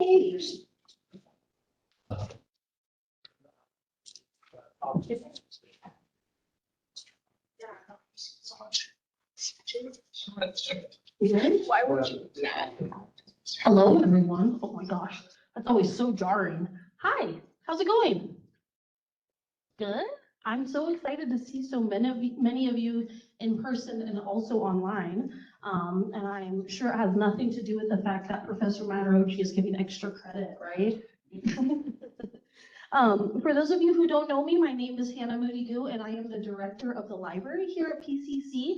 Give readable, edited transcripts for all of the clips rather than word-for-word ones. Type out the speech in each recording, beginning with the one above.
Why would you? Hello, everyone. Oh my gosh, that's always so jarring. Hi, how's it going? Good. I'm so excited to see so many of you in person and also online. And I'm sure it has nothing to do with the fact that Professor Mattarocci is giving extra credit, right? For those of you who don't know me, my name is Hannah Moody-Goo, and I am the director of the library here at PCC.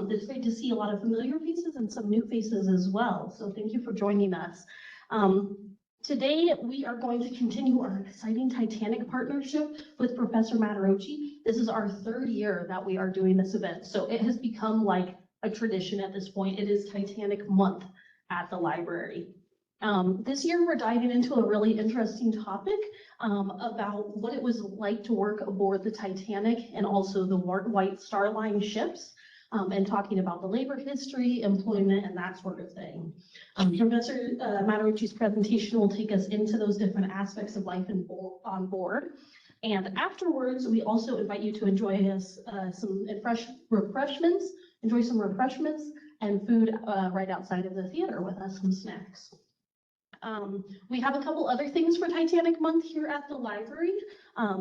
It's great to see a lot of familiar faces and some new faces as well. So thank you for joining us. Today, we are going to continue our exciting Titanic partnership with Professor Mattarocci. This is our third year that we are doing this event, so it has become like a tradition at this point. It is Titanic month at the library. This year, we're diving into a really interesting topic about what it was like to work aboard the Titanic and also the White Star Line ships. And talking about the labor history, employment, and that sort of thing. Professor Mattarocci's presentation will take us into those different aspects of life on board. And afterwards, we also invite you to enjoy some refreshments and food right outside of the theater with us, some snacks. We have a couple other things for Titanic Month here at the library.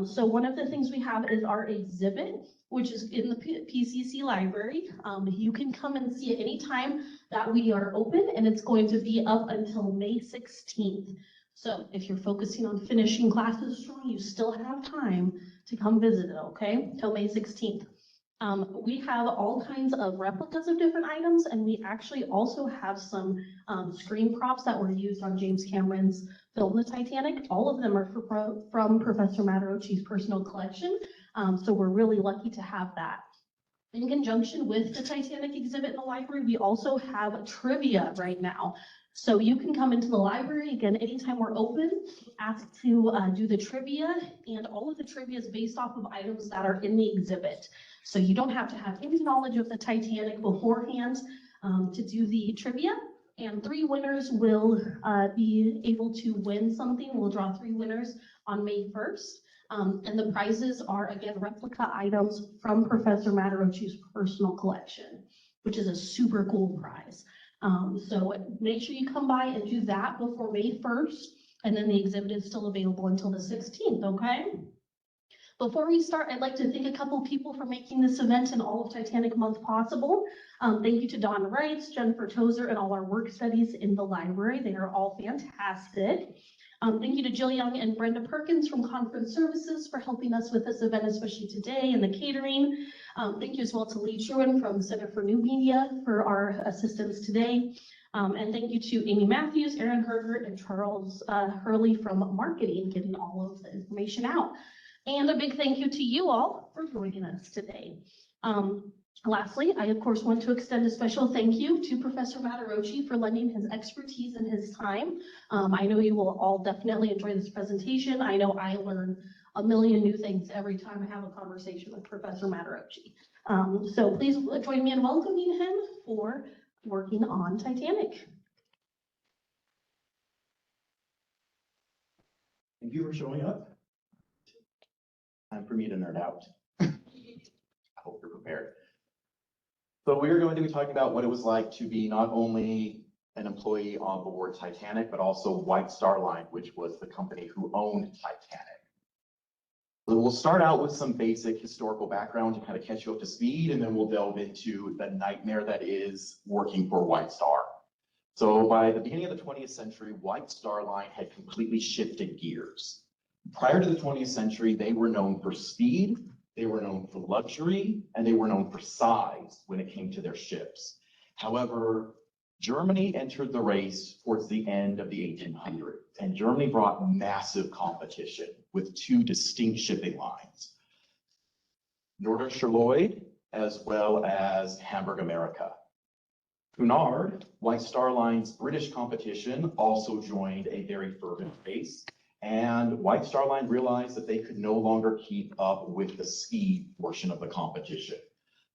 So one of the things we have is our exhibit, which is in the PCC Library. You can come and see it anytime that we are open, and it's going to be up until May 16th. So if you're focusing on finishing classes strong, you still have time to come visit it, okay? Till May 16th. We have all kinds of replicas of different items, and we actually also have some screen props that were used on James Cameron's film, The Titanic. All of them are from Professor Mattarocci's personal collection, so we're really lucky to have that. In conjunction with the Titanic exhibit in the library, we also have trivia right now. So you can come into the library, again, anytime we're open, ask to do the trivia, and all of the trivia is based off of items that are in the exhibit. So you don't have to have any knowledge of the Titanic beforehand to do the trivia. And 3 winners will be able to win something. We'll draw 3 winners on May 1st. And the prizes are, again, replica items from Professor Mattarocci's personal collection, which is a super cool prize. So make sure you come by and do that before May 1st, and then the exhibit is still available until the 16th, okay? Before we start, I'd like to thank a couple people for making this event and all of Titanic Month possible. Thank you to Dawn Wrights, Jennifer Tozer, and all our work studies in the library. They are all fantastic. Thank you to Jill Young and Brenda Perkins from Conference Services for helping us with this event, especially today, and the catering. Thank you as well to Lee Sherwin from the Center for New Media for our assistance today. And thank you to Amy Matthews, Aaron Hergert, and Charles Hurley from Marketing, getting all of the information out. And a big thank you to you all for joining us today. Lastly, I of course want to extend a special thank you to Professor Mattarocci for lending his expertise and his time. I know you will all definitely enjoy this presentation. I know I learn a million new things every time I have a conversation with Professor Mattarocci. So please join me in welcoming him for working on Titanic. Thank you for showing up. Time for me to nerd out. I hope you're prepared. So we are going to be talking about what it was like to be not only an employee on board Titanic, but also White Star Line, which was the company who owned Titanic. So we'll start out with some basic historical background to kind of catch you up to speed, and then we'll delve into the nightmare that is working for White Star. So by the beginning of the 20th century, White Star Line had completely shifted gears. Prior to the 20th century, they were known for speed, they were known for luxury, and they were known for size when it came to their ships. However, Germany entered the race towards the end of the 1800s, and Germany brought massive competition with 2 distinct shipping lines, Norddeutscher Lloyd as well as Hamburg America. Cunard, White Star Line's British competition, also joined a very fervent race. And White Star Line realized that they could no longer keep up with the speed portion of the competition.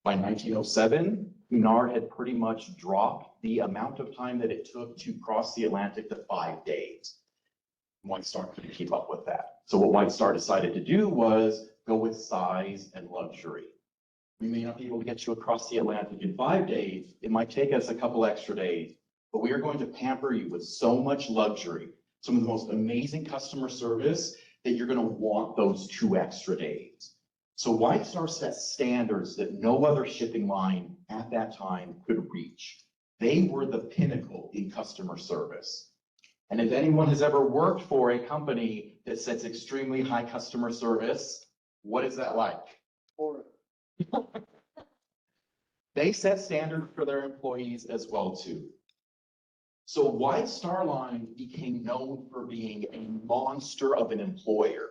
By 1907, Cunard had pretty much dropped the amount of time that it took to cross the Atlantic to 5 days. White Star couldn't keep up with that. So what White Star decided to do was go with size and luxury. We may not be able to get you across the Atlantic in 5 days. It might take us a couple extra days, but we are going to pamper you with so much luxury, some of the most amazing customer service that you're going to want those 2 extra days. So White Star set standards that no other shipping line at that time could reach. They were the pinnacle in customer service. And if anyone has ever worked for a company that sets extremely high customer service, what is that like? Horrible. They set standards for their employees as well too. So White Star Line became known for being a monster of an employer.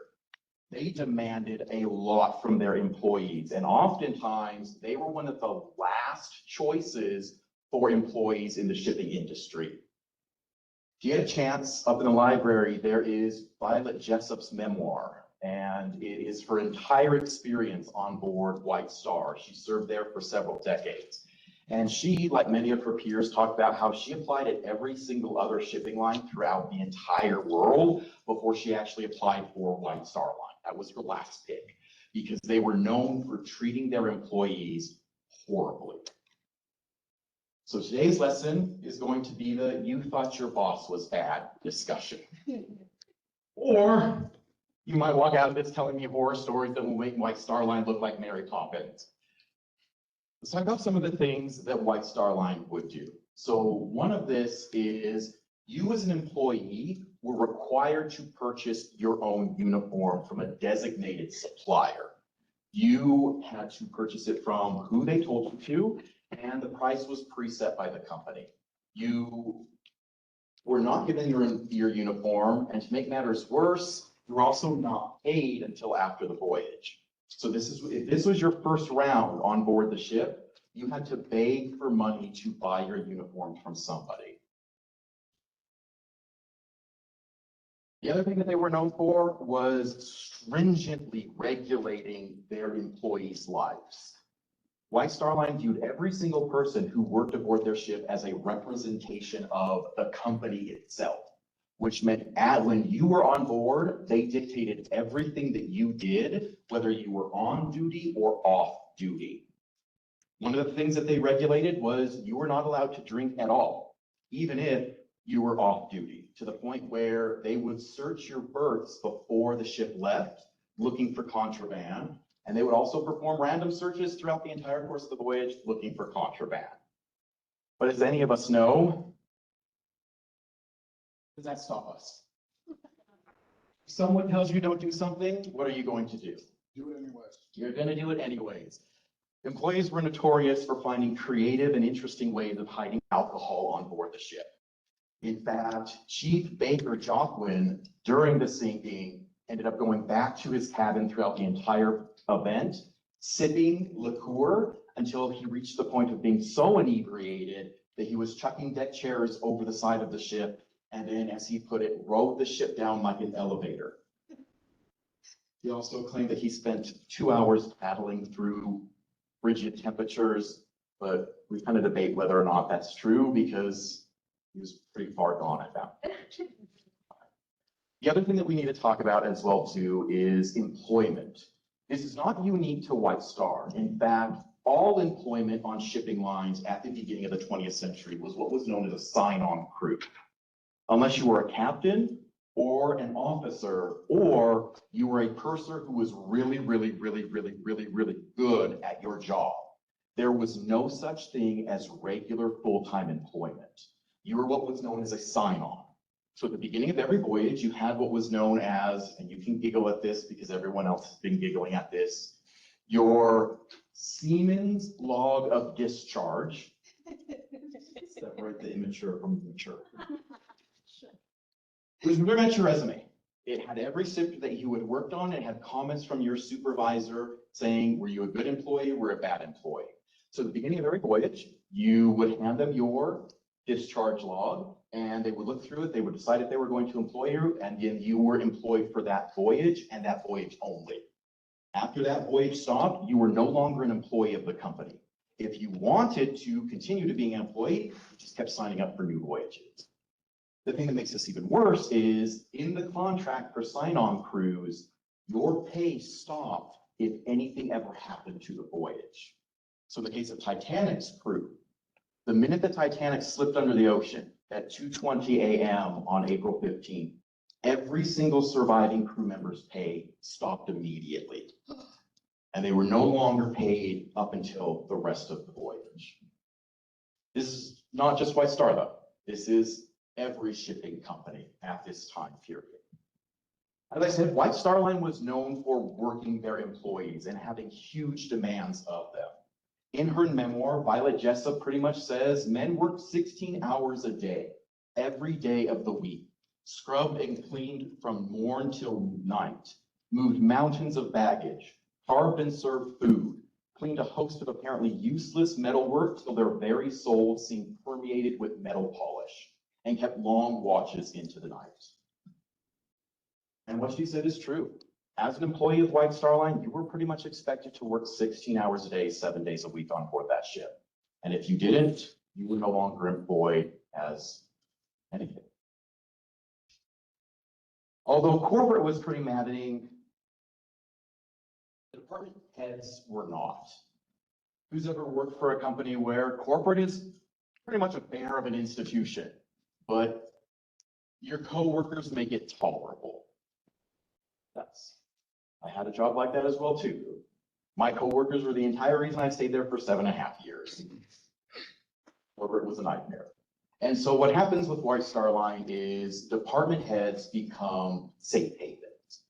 They demanded a lot from their employees, and oftentimes they were one of the last choices for employees in the shipping industry. If you get a chance, up in the library, there is Violet Jessup's memoir, and it is her entire experience on board White Star. She served there for several decades. And she, like many of her peers, talked about how she applied at every single other shipping line throughout the entire world before she actually applied for White Star Line. That was her last pick, because they were known for treating their employees horribly. So today's lesson is going to be the "you thought your boss was bad" discussion. Or you might walk out of this telling me horror stories that will make White Star Line look like Mary Poppins. Let's talk about some of the things that White Star Line would do. So one of this is you as an employee were required to purchase your own uniform from a designated supplier. You had to purchase it from who they told you to, and the price was preset by the company. You were not given your uniform, and to make matters worse, you were also not paid until after the voyage. So if this was your first round on board the ship, you had to beg for money to buy your uniform from somebody. The other thing that they were known for was stringently regulating their employees' lives. White Star Line viewed every single person who worked aboard their ship as a representation of the company itself, which meant when you were on board, they dictated everything that you did, whether you were on duty or off duty. One of the things that they regulated was you were not allowed to drink at all, even if you were off duty, to the point where they would search your berths before the ship left, looking for contraband, and they would also perform random searches throughout the entire course of the voyage, looking for contraband. But as any of us know, does that stop us? If someone tells you don't do something, what are you going to do? Do it anyways. You're going to do it anyways. Employees were notorious for finding creative and interesting ways of hiding alcohol on board the ship. In fact, Chief Baker Joquin, during the sinking, ended up going back to his cabin throughout the entire event, sipping liqueur until he reached the point of being so inebriated that he was chucking deck chairs over the side of the ship, and then, as he put it, rode the ship down like an elevator. He also claimed that he spent 2 hours paddling through frigid temperatures, but we kind of debate whether or not that's true because he was pretty far gone at that point. The other thing that we need to talk about as well too is employment. This is not unique to White Star. In fact, all employment on shipping lines at the beginning of the 20th century was what was known as a sign-on crew. Unless you were a captain or an officer, or you were a purser who was really good at your job, there was no such thing as regular full-time employment. You were what was known as a sign-on. So at the beginning of every voyage, you had what was known as, and you can giggle at this because everyone else has been giggling at this, your seaman's log of discharge. Separate the immature from the mature. It was very much your resume. It had every ship that you had worked on. It had comments from your supervisor saying, were you a good employee or a bad employee? So at the beginning of every voyage, you would hand them your discharge log, and they would look through it. They would decide if they were going to employ you, and then you were employed for that voyage and that voyage only. After that voyage stopped, you were no longer an employee of the company. If you wanted to continue to being an employee, you just kept signing up for new voyages. The thing that makes this even worse is in the contract for sign-on crews, your pay stopped if anything ever happened to the voyage. So in the case of Titanic's crew, the minute the Titanic slipped under the ocean at 2:20 a.m. on April 15th, every single surviving crew member's pay stopped immediately. And they were no longer paid up until the rest of the voyage. This is not just White Star though. This is every shipping company at this time period. As I said, White Star Line was known for working their employees and having huge demands of them. In her memoir, Violet Jessup pretty much says men worked 16 hours a day, every day of the week, scrubbed and cleaned from morn till night, moved mountains of baggage, carved and served food, cleaned a host of apparently useless metalwork till their very souls seemed permeated with metal polish, and kept long watches into the night. And what she said is true. As an employee of White Star Line, you were pretty much expected to work 16 hours a day, 7 days a week on board that ship. And if you didn't, you were no longer employed as anything. Although corporate was pretty maddening, the department heads were not. Who's ever worked for a company where corporate is pretty much a bear of an institution, but your coworkers make it tolerable? I had a job like that as well too. My coworkers were the entire reason I stayed there for 7.5 years. Corporate was a nightmare. And so what happens with White Star Line is department heads become safe havens.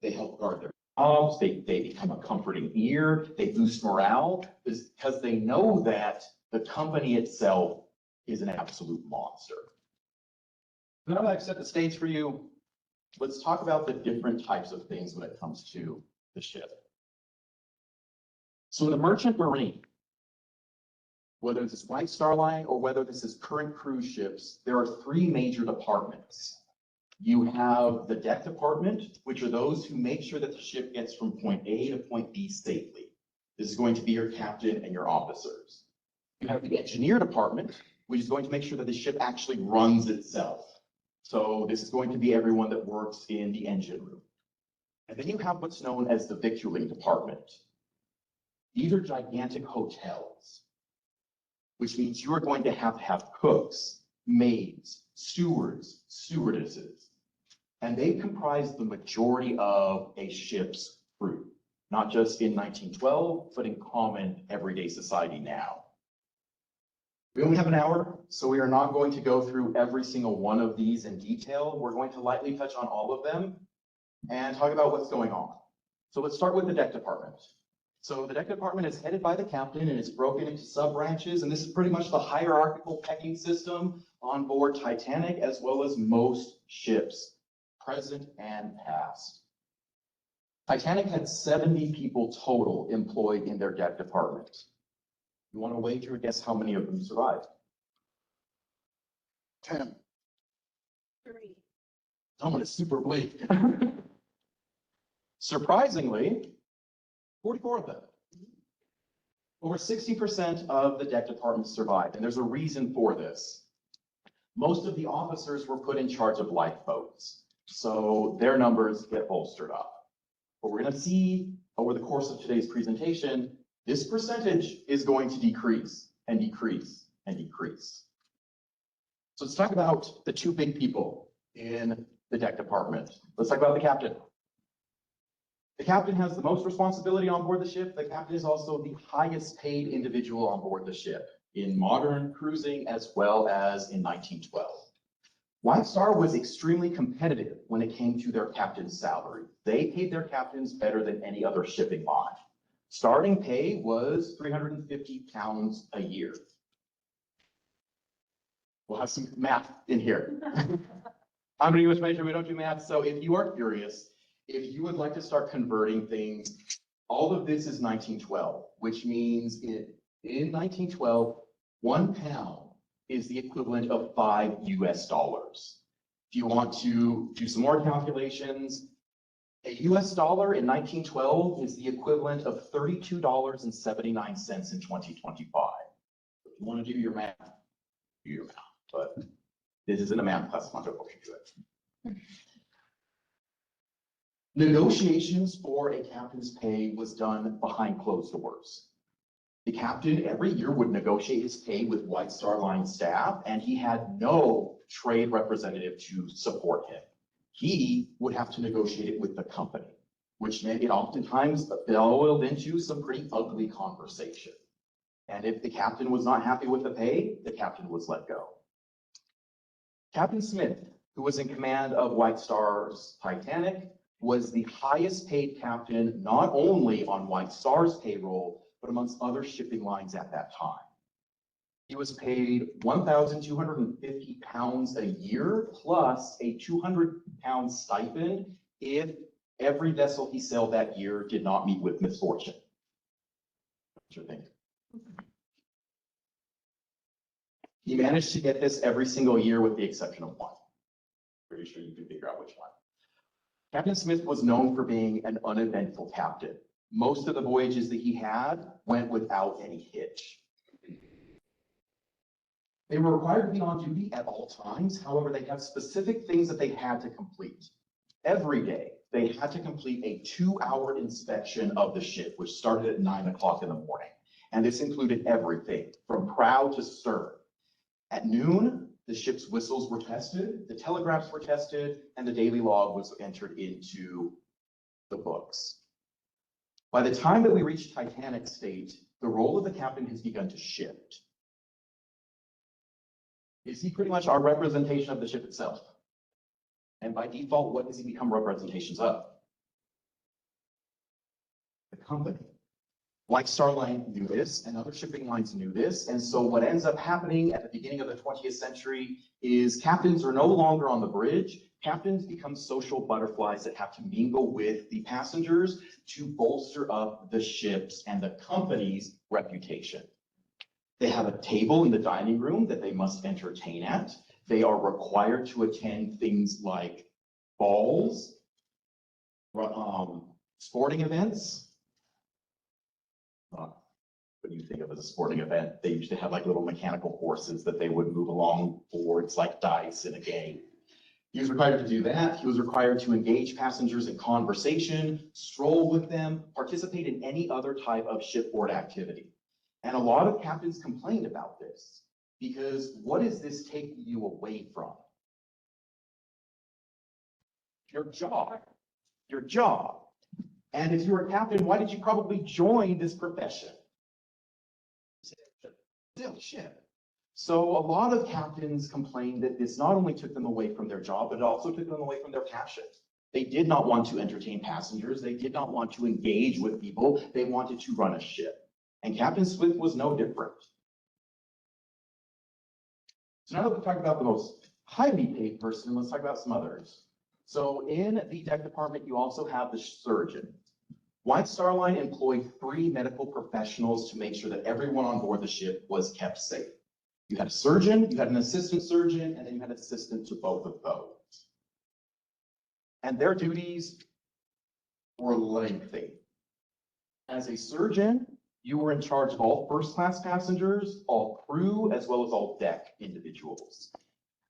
They help guard their jobs, they become a comforting ear, they boost morale because they know that the company itself is an absolute monster. Now that I've set the stage for you, let's talk about the different types of things when it comes to the ship. So in the merchant marine, whether this is White Star Line or whether this is current cruise ships, there are 3 major departments. You have the deck department, which are those who make sure that the ship gets from point A to point B safely. This is going to be your captain and your officers. You have the engineer department, which is going to make sure that the ship actually runs itself. So this is going to be everyone that works in the engine room. And then you have what's known as the victualling department. These are gigantic hotels, which means you are going to have cooks, maids, stewards, stewardesses, and they comprise the majority of a ship's crew, not just in 1912, but in common everyday society now. We only have an hour, so we are not going to go through every single one of these in detail. We're going to lightly touch on all of them and talk about what's going on. So let's start with the deck department. So the deck department is headed by the captain and it's broken into sub-branches, and this is pretty much the hierarchical pecking system on board Titanic as well as most ships, present and past. Titanic had 70 people total employed in their deck department. You want to wager, guess how many of them survived? 10. 3. Someone is super bleak. Surprisingly, 44 of them. Over 60% of the deck department survived, and there's a reason for this. Most of the officers were put in charge of lifeboats, so their numbers get bolstered up. But we're going to see over the course of today's presentation, this percentage is going to decrease and decrease and decrease. So let's talk about the 2 big people in the deck department. Let's talk about the captain. The captain has the most responsibility on board the ship. The captain is also the highest paid individual on board the ship in modern cruising as well as in 1912. White Star was extremely competitive when it came to their captain's salary. They paid their captains better than any other shipping line. Starting pay was £350 a year. We'll have some math in here. I'm an English major, we don't do math. So if you are curious, if you would like to start converting things, all of this is 1912, which means in 1912, £1 is the equivalent of $5 US. If you want to do some more calculations, a US dollar in 1912 is the equivalent of $32.79 in 2025. If you want to do your math, do your math. But This isn't a math class, I'm not going to do it. Negotiations for a captain's pay was done behind closed doors. The captain every year would negotiate his pay with White Star Line staff, and he had no trade representative to support him. He would have to negotiate it with the company, which meant it oftentimes boiled into some pretty ugly conversation. And if the captain was not happy with the pay, the captain was let go. Captain Smith, who was in command of White Star's Titanic, was the highest paid captain, not only on White Star's payroll, but amongst other shipping lines at that time. He was paid 1,250 pounds a year, plus a 200-pound stipend if every vessel he sailed that year did not meet with misfortune. What do you think? He managed to get this every single year with the exception of one. Pretty sure you can figure out which one. Captain Smith was known for being an uneventful captain. Most of the voyages that he had went without any hitch. They were required to be on duty at all times. However, they had specific things that they had to complete. Every day, they had to complete a 2-hour inspection of the ship, which started at 9 o'clock in the morning. And this included everything from prow to stern. At noon, the ship's whistles were tested, the telegraphs were tested, and the daily log was entered into the books. By the time that we reach Titanic state, the role of the captain has begun to shift. Is he pretty much our representation of the ship itself? And by default, what does he become representations of? The company. White Star Line knew this, and other shipping lines knew this, and so what ends up happening at the beginning of the 20th century is captains are no longer on the bridge. Captains become social butterflies that have to mingle with the passengers to bolster up the ship's and the company's reputation. They have a table in the dining room that they must entertain at. They are required to attend things like balls, sporting events. What do you think of as a sporting event? They used to have like little mechanical horses that they would move along boards like dice in a game. He was required to do that. He was required to engage passengers in conversation, stroll with them, participate in any other type of shipboard activity. And a lot of captains complained about this because what is this taking you away from? Your job. Your job. And if you're a captain, why did you probably join this profession? Still ship. So a lot of captains complained that this not only took them away from their job, but it also took them away from their passion. They did not want to entertain passengers. They did not want to engage with people. They wanted to run a ship. And Captain Smith was no different. So now that we've talked about the most highly paid person, let's talk about some others. So in the deck department, you also have the surgeon. White Star Line employed 3 medical professionals to make sure that everyone on board the ship was kept safe. You had a surgeon, you had an assistant surgeon, and then you had an assistant to both of those. And their duties were lengthy. As a surgeon, you were in charge of all first-class passengers, all crew, as well as all deck individuals.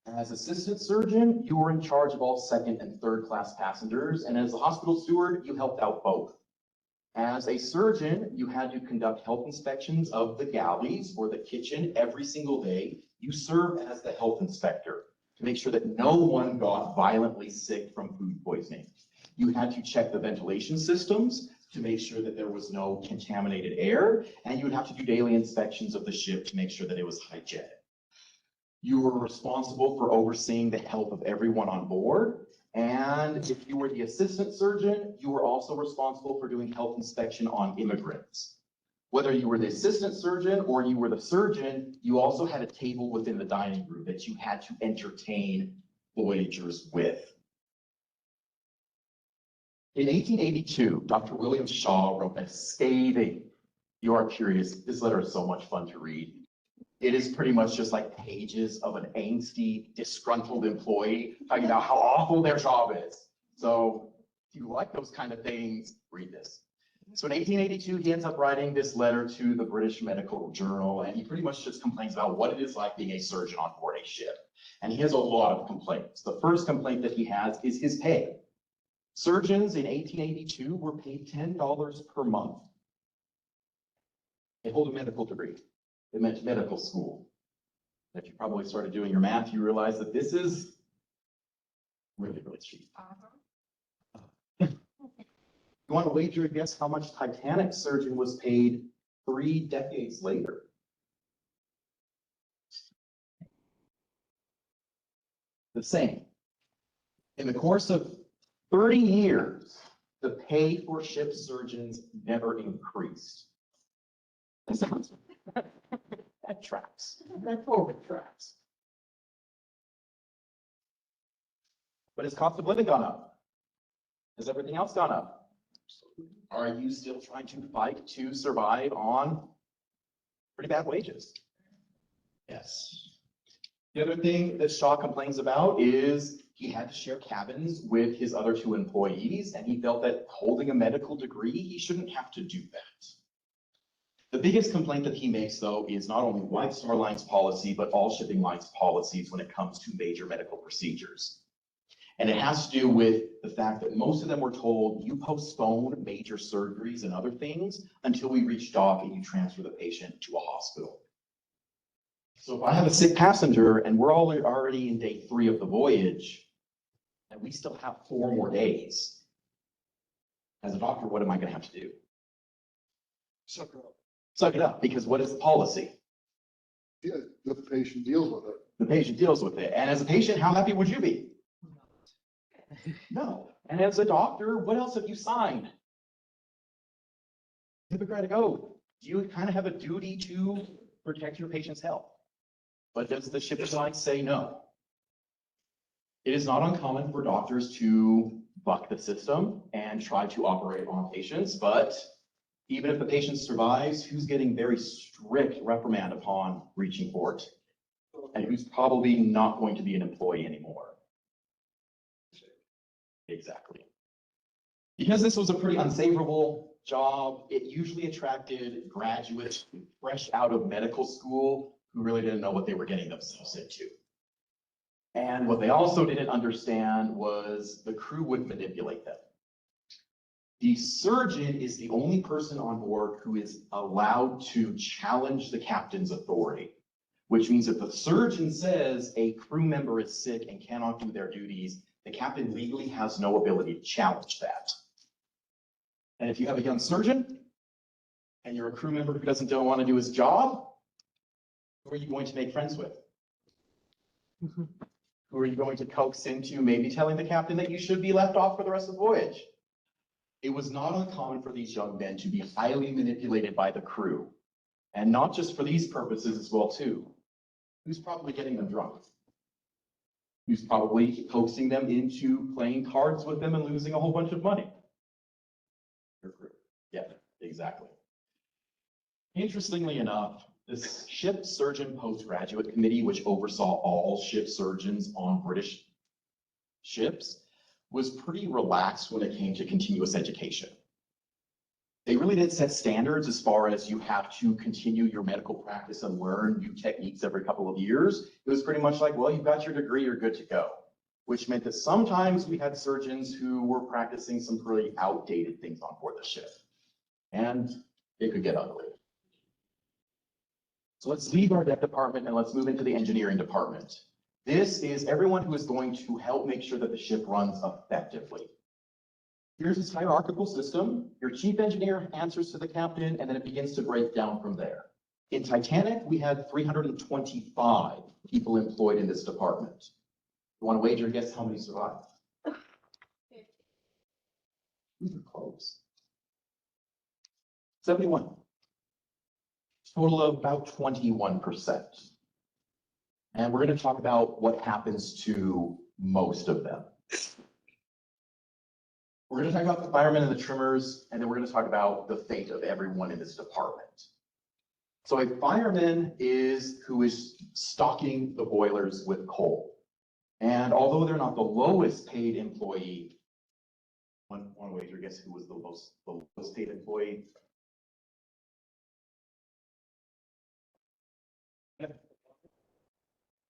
As assistant surgeon, you were in charge of all second and third-class passengers, and as a hospital steward, you helped out both. As a surgeon, you had to conduct health inspections of the galleys or the kitchen every single day. You served as the health inspector to make sure that no one got violently sick from food poisoning. You had to check the ventilation systems to make sure that there was no contaminated air, and you would have to do daily inspections of the ship to make sure that it was hygienic. You were responsible for overseeing the health of everyone on board. And if you were the assistant surgeon, you were also responsible for doing health inspection on immigrants. Whether you were the assistant surgeon or you were the surgeon, you also had a table within the dining room that you had to entertain voyagers with. In 1882, Dr. William Shaw wrote a scathing, you are curious, this letter is so much fun to read. It is pretty much just like pages of an angsty, disgruntled employee talking about how awful their job is. So if you like those kind of things, read this. So in 1882, he ends up writing this letter to the British Medical Journal, and he pretty much just complains about what it is like being a surgeon on board a ship. And he has a lot of complaints. The first complaint that he has is his pay. Surgeons in 1882 were paid $10 per month. They hold a medical degree. They meant medical school. If you probably started doing your math, you realize that this is really, really cheap. You want to wager a guess how much Titanic surgeon was paid 3 decades later? The same. In the course of 30 years, the pay for ship surgeons never increased. That sounds, that tracks. That totally tracks. But has cost of living gone up? Has everything else gone up? Are you still trying to fight to survive on pretty bad wages? Yes. The other thing that Shaw complains about is he had to share cabins with his other 2 employees, and he felt that holding a medical degree, he shouldn't have to do that. The biggest complaint that he makes, though, is not only White Star Line's policy, but all shipping lines' policies when it comes to major medical procedures. And it has to do with the fact that most of them were told, you postpone major surgeries and other things until we reach dock and you transfer the patient to a hospital. So if I have a sick passenger and we're already in day 3 of the voyage, and we still have 4 more days, as a doctor, what am I going to have to do? Suck it up. Suck it up, because what is the policy? Yeah, the patient deals with it. The patient deals with it. And as a patient, how happy would you be? No. And as a doctor, what else have you signed? Hippocratic oath. You kind of have a duty to protect your patient's health. But does the shipper's line say no? It is not uncommon for doctors to buck the system and try to operate on patients, but even if the patient survives, who's getting very strict reprimand upon reaching port, and who's probably not going to be an employee anymore? Exactly. Because this was a pretty unfavorable job, it usually attracted graduates fresh out of medical school who really didn't know what they were getting themselves into. And what they also didn't understand was the crew would manipulate them. The surgeon is the only person on board who is allowed to challenge the captain's authority, which means if the surgeon says a crew member is sick and cannot do their duties, the captain legally has no ability to challenge that. And if you have a young surgeon and you're a crew member who don't want to do his job, who are you going to make friends with? Who are you going to coax into maybe telling the captain that you should be left off for the rest of the voyage? It was not uncommon for these young men to be highly manipulated by the crew. And not just for these purposes as well, too. Who's probably getting them drunk? Who's probably coaxing them into playing cards with them and losing a whole bunch of money? Your crew. Yeah, exactly. Interestingly enough, this Ship Surgeon Postgraduate Committee, which oversaw all ship surgeons on British ships, was pretty relaxed when it came to continuous education. They really didn't set standards as far as you have to continue your medical practice and learn new techniques every couple of years. It was pretty much like, well, you've got your degree, you're good to go. Which meant that sometimes we had surgeons who were practicing some pretty outdated things on board the ship. And it could get ugly. So let's leave our deck department and let's move into the engineering department. This is everyone who is going to help make sure that the ship runs effectively. Here's this hierarchical system. Your chief engineer answers to the captain, and then it begins to break down from there. In Titanic, we had 325 people employed in this department. You want to wager, guess how many survived? 50. These are close. 71. Total of about 21%. And we're going to talk about what happens to most of them. We're going to talk about the firemen and the trimmers, and then we're going to talk about the fate of everyone in this department. So a fireman is who is stocking the boilers with coal. And although they're not the lowest paid employee, one wager, guess who was the lowest paid employee?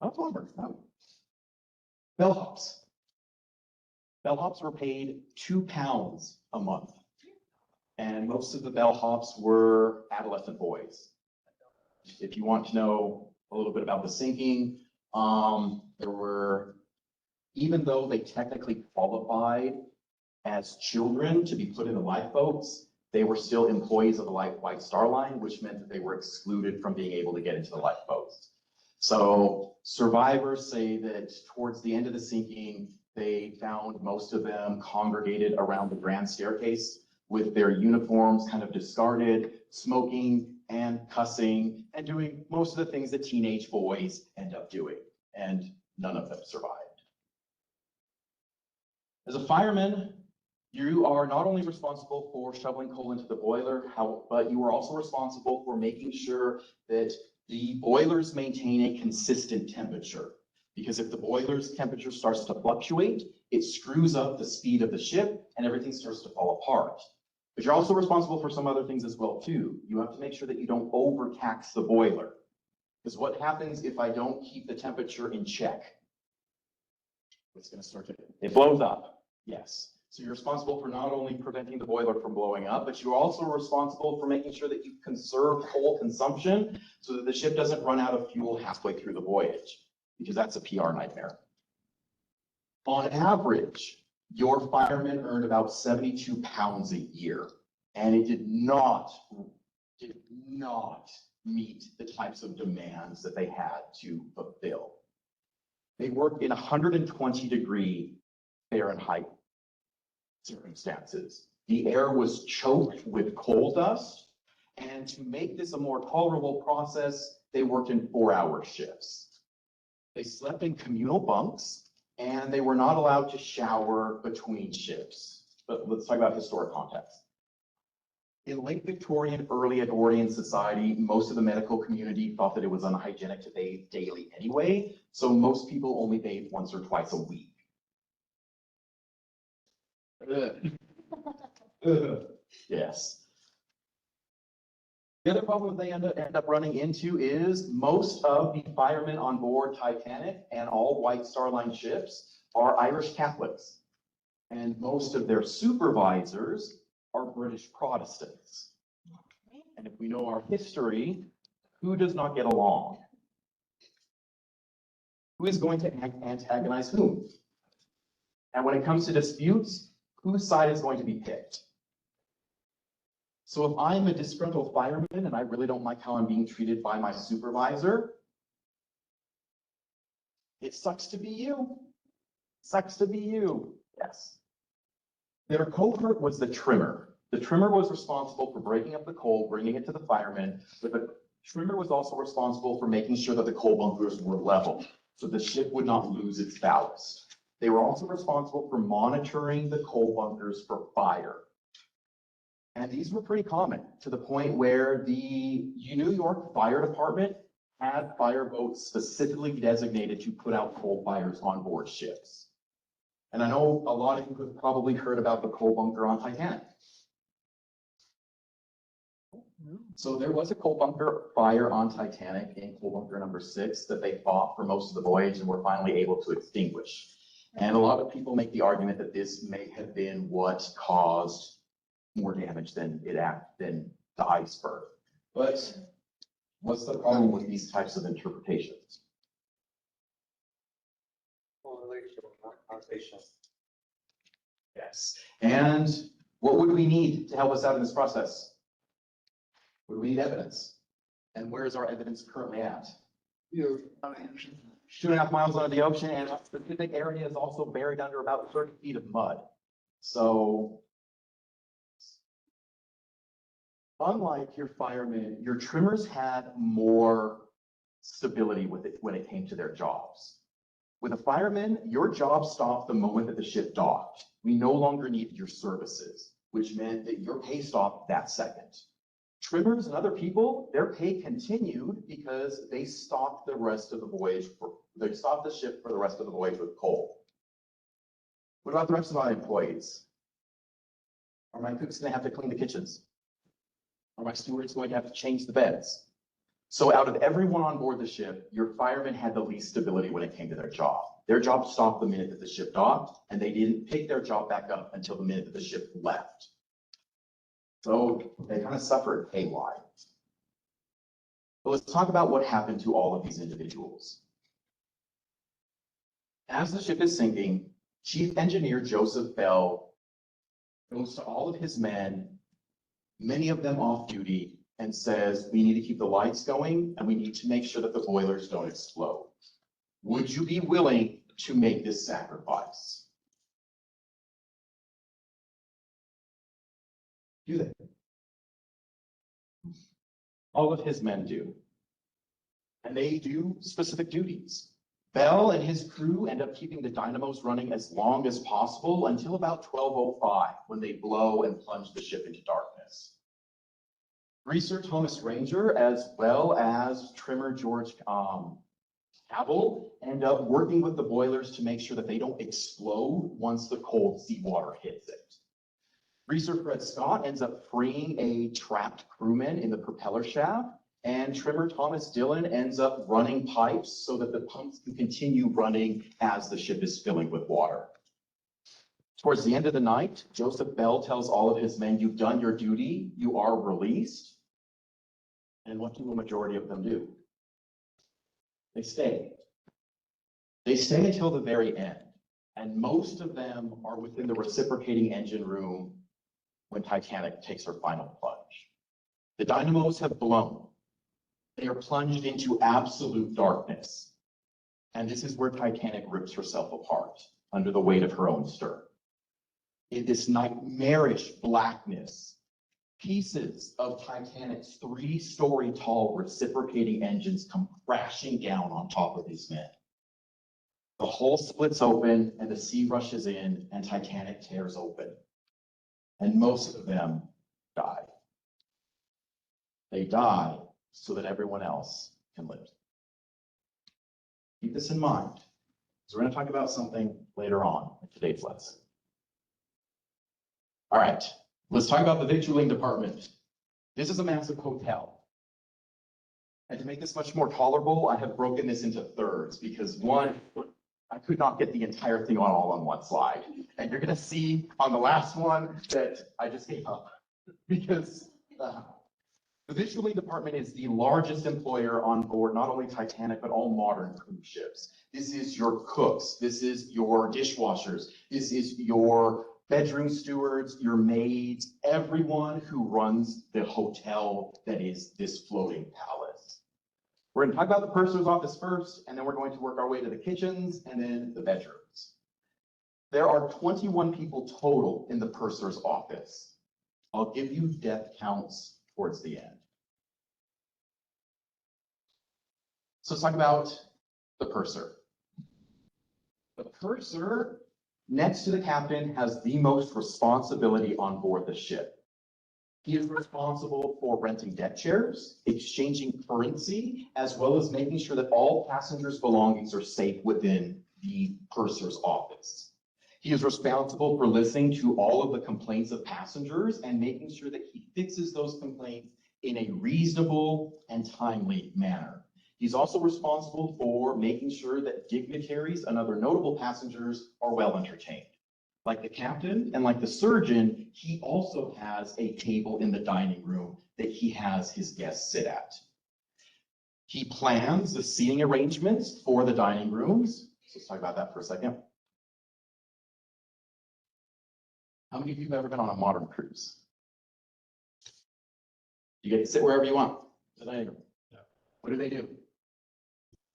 Oh, plumber. No. Bellhops. Bellhops were paid £2 a month. And most of the bellhops were adolescent boys. If you want to know a little bit about the sinking, there were, even though they technically qualified as children to be put in the lifeboats, they were still employees of the White Star Line, which meant that they were excluded from being able to get into the lifeboats. So survivors say that towards the end of the sinking, they found most of them congregated around the grand staircase with their uniforms kind of discarded, smoking and cussing and doing most of the things that teenage boys end up doing. And none of them survived. As a fireman, you are not only responsible for shoveling coal into the boiler, but you are also responsible for making sure that the boilers maintain a consistent temperature. Because if the boiler's temperature starts to fluctuate, it screws up the speed of the ship and everything starts to fall apart. But you're also responsible for some other things as well too. You have to make sure that you don't overtax the boiler. Because what happens if I don't keep the temperature in check? It's going to start to, it blows up. Yes. So you're responsible for not only preventing the boiler from blowing up, but you're also responsible for making sure that you conserve coal consumption so that the ship doesn't run out of fuel halfway through the voyage, because that's a PR nightmare. On average, your firemen earned about £72 a year, and it did not meet the types of demands that they had to fulfill. They worked in 120-degree Fahrenheit circumstances. The air was choked with coal dust, and to make this a more tolerable process, they worked in 4-hour shifts. They slept in communal bunks, and they were not allowed to shower between shifts. But let's talk about historic context. In late Victorian, early Edwardian society, most of the medical community thought that it was unhygienic to bathe daily anyway, so most people only bathed once or twice a week. Yes. The other problem they end up running into is most of the firemen on board Titanic and all White Star Line ships are Irish Catholics. And most of their supervisors are British Protestants. And if we know our history, who does not get along? Who is going to antagonize whom? And when it comes to disputes, whose side is going to be picked? So if I'm a disgruntled fireman and I really don't like how I'm being treated by my supervisor, it sucks to be you. Sucks to be you. Yes. Their cohort was the trimmer. The trimmer was responsible for breaking up the coal, bringing it to the firemen, but the trimmer was also responsible for making sure that the coal bunkers were level, so the ship would not lose its ballast. They were also responsible for monitoring the coal bunkers for fire. And these were pretty common, to the point where the New York Fire Department had fire boats specifically designated to put out coal fires on board ships. And I know a lot of you have probably heard about the coal bunker on Titanic. So there was a coal bunker fire on Titanic in coal bunker number 6 that they fought for most of the voyage and were finally able to extinguish. And a lot of people make the argument that this may have been what caused more damage than the iceberg. But what's the problem with these types of interpretations? Yes. And what would we need to help us out in this process? Would we need evidence? And where is our evidence currently at? 2.5 miles under the ocean, and a specific area is also buried under about 30 feet of mud. So unlike your firemen, your trimmers had more stability with it when it came to their jobs. With a fireman, your job stopped the moment that the ship docked. We no longer needed your services, which meant that your pay stopped that second. Trimmers and other people, their pay continued because they stopped the rest of the voyage. They stopped the ship for the rest of the voyage with coal. What about the rest of my employees? Are my cooks going to have to clean the kitchens? Are my stewards going to have to change the beds? So out of everyone on board the ship, your firemen had the least stability when it came to their job. Their job stopped the minute that the ship docked, and they didn't pick their job back up until the minute that the ship left. So they kind of suffered pay-wise. But let's talk about what happened to all of these individuals. As the ship is sinking, Chief Engineer Joseph Bell goes to all of his men, many of them off duty, and says, we need to keep the lights going and we need to make sure that the boilers don't explode. Would you be willing to make this sacrifice? Do they? All of his men do. And they do specific duties. Bell and his crew end up keeping the dynamos running as long as possible until about 12:05, when they blow and plunge the ship into darkness. Greaser Thomas Ranger, as well as trimmer George Cabell, end up working with the boilers to make sure that they don't explode once the cold seawater hits it. Greaser Fred Scott ends up freeing a trapped crewman in the propeller shaft, and trimmer Thomas Dillon ends up running pipes so that the pumps can continue running as the ship is filling with water. Towards the end of the night, Joseph Bell tells all of his men, you've done your duty, you are released. And what do a majority of them do? They stay. They stay until the very end. And most of them are within the reciprocating engine room when Titanic takes her final plunge. The dynamos have blown. They are plunged into absolute darkness. And this is where Titanic rips herself apart under the weight of her own stern. In this nightmarish blackness, pieces of Titanic's 3-story tall reciprocating engines come crashing down on top of these men. The hull splits open and the sea rushes in and Titanic tears open. And most of them die. They die so that everyone else can live. Keep this in mind, because we're going to talk about something later on in today's lesson. All right, let's talk about the victualling department. This is a massive hotel. And to make this much more tolerable, I have broken this into thirds because one, I could not get the entire thing all on one slide. And you're going to see on the last one that I just gave up because the victualling department is the largest employer on board, not only Titanic, but all modern cruise ships. This is your cooks. This is your dishwashers. This is your bedroom stewards, your maids, everyone who runs the hotel that is this floating palace. We're going to talk about the purser's office first, and then we're going to work our way to the kitchens and then the bedrooms. There are 21 people total in the purser's office. I'll give you death counts towards the end. So let's talk about the purser. The purser, next to the captain, has the most responsibility on board the ship. He is responsible for renting deck chairs, exchanging currency, as well as making sure that all passengers' belongings are safe within the purser's office. He is responsible for listening to all of the complaints of passengers and making sure that he fixes those complaints in a reasonable and timely manner. He's also responsible for making sure that dignitaries and other notable passengers are well entertained. Like the captain and like the surgeon, he also has a table in the dining room that he has his guests sit at. He plans the seating arrangements for the dining rooms. So let's talk about that for a second. How many of you have ever been on a modern cruise? You get to sit wherever you want. The dining room. Yeah. What do they do?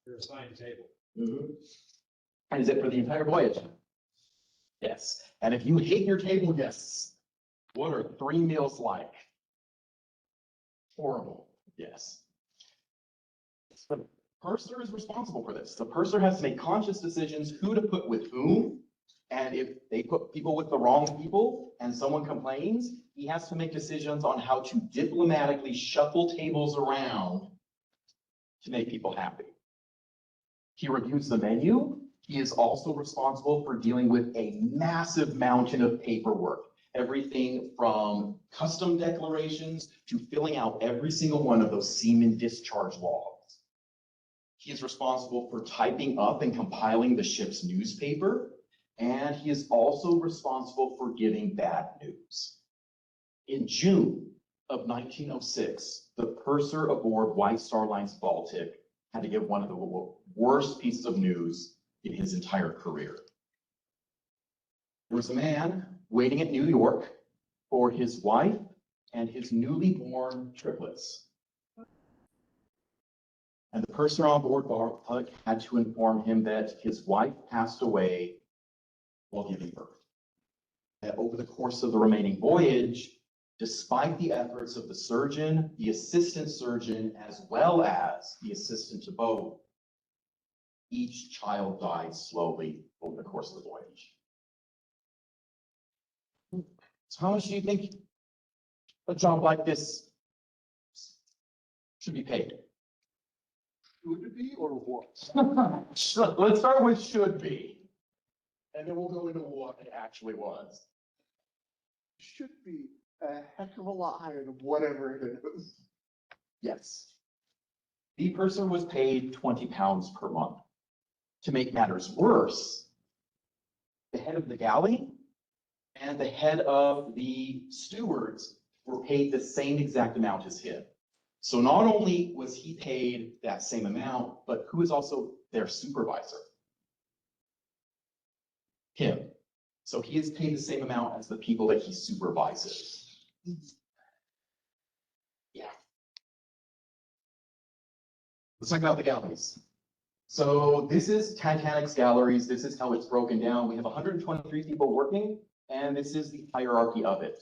You're assigned a table. Mm-hmm. And is it for the entire voyage? Yes. And if you hate your table guests, what are 3 meals like? Horrible. Yes. The purser is responsible for this. The purser has to make conscious decisions who to put with whom. And if they put people with the wrong people and someone complains, he has to make decisions on how to diplomatically shuffle tables around to make people happy. He reviews the menu. He is also responsible for dealing with a massive mountain of paperwork, everything from custom declarations to filling out every single one of those seaman discharge logs. He is responsible for typing up and compiling the ship's newspaper, and he is also responsible for giving bad news. In June of 1906, the purser aboard White Star Line's Baltic had to give one of the worst pieces of news in his entire career. There was a man waiting at New York for his wife and his newly born triplets. And the purser on board Baltic had to inform him that his wife passed away while giving birth. And over the course of the remaining voyage, despite the efforts of the surgeon, the assistant surgeon, as well as the assistant to both, each child died slowly over the course of the voyage. So how much do you think a job like this should be paid? Would it be or what? Let's start with should be, and then we'll go into what it actually was. Should be a heck of a lot higher than whatever it is. Yes. The person was paid £20 per month. To make matters worse, the head of the galley and the head of the stewards were paid the same exact amount as him. So not only was he paid that same amount, but who is also their supervisor? Him. So he is paid the same amount as the people that he supervises. Yeah. Let's talk about the galleries. So this is Titanic's galleries. This is how it's broken down. We have 123 people working, and this is the hierarchy of it.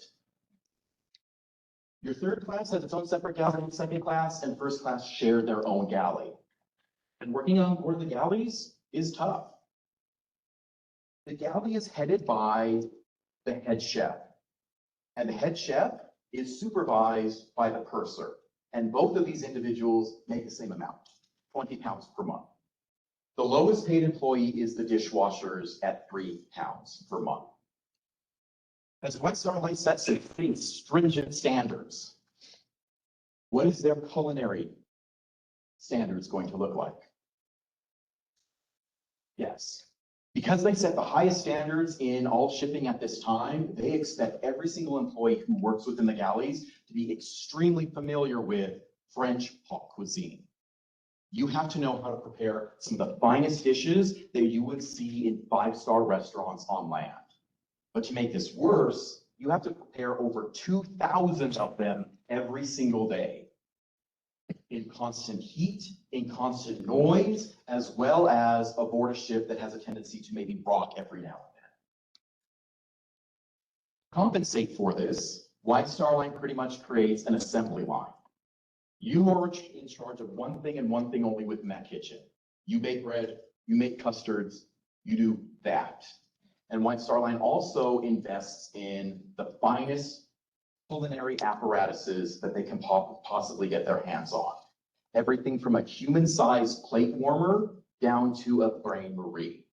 Your third class has its own separate gallery, second class and first class share their own galley. And working on board the galleys is tough. The galley is headed by the head chef, and the head chef is supervised by the purser. And both of these individuals make the same amount, £20 per month. The lowest paid employee is the dishwashers at £3 per month. As White Star Line sets some pretty stringent standards, what is their culinary standards going to look like? Yes. Because they set the highest standards in all shipping at this time, they expect every single employee who works within the galleys to be extremely familiar with French haute cuisine. You have to know how to prepare some of the finest dishes that you would see in five-star restaurants on land. But to make this worse, you have to prepare over 2,000 of them every single day, in constant heat, in constant noise, as well as aboard a ship that has a tendency to maybe rock every now and then. To compensate for this, White Star Line pretty much creates an assembly line. You are in charge of one thing and one thing only within that kitchen. You bake bread, you make custards, you do that. And White Star Line also invests in the finest culinary apparatuses that they can possibly get their hands on. Everything from a human-sized plate warmer down to a brain marie.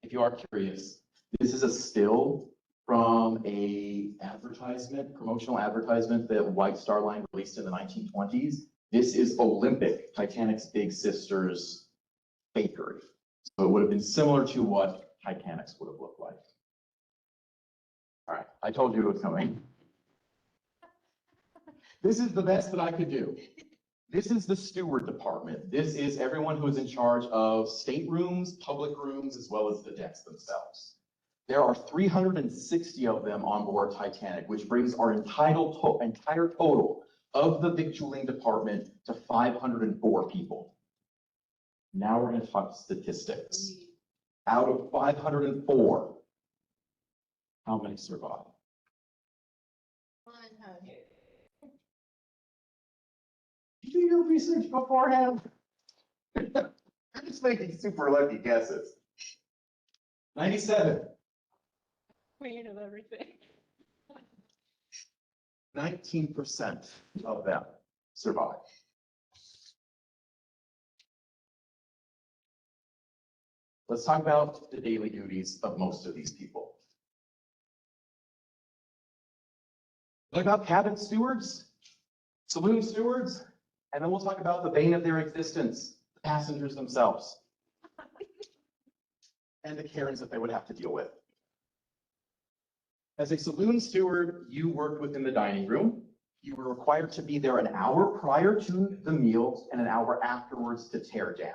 If you are curious, this is a still from a advertisement, promotional advertisement that White Star Line released in the 1920s. This is Olympic, Titanic's big sister's bakery. So it would have been similar to what Titanic's would have looked like. All right, I told you it was coming. This is the best that I could do. This is the steward department. This is everyone who is in charge of staterooms, public rooms, as well as the decks themselves. There are 360 of them on board Titanic, which brings our entire total of the victualling department to 504 people. Now we're going to talk statistics. Out of 504, how many survive? 100. Did you do your research beforehand? I'm just making super lucky guesses. 97. Queen of everything. 19% of them survive. Let's talk about the daily duties of most of these people. What about cabin stewards? Saloon stewards, and then we'll talk about the bane of their existence, the passengers themselves, and the Karens that they would have to deal with. As a saloon steward, you worked within the dining room. You were required to be there an hour prior to the meals and an hour afterwards to tear down.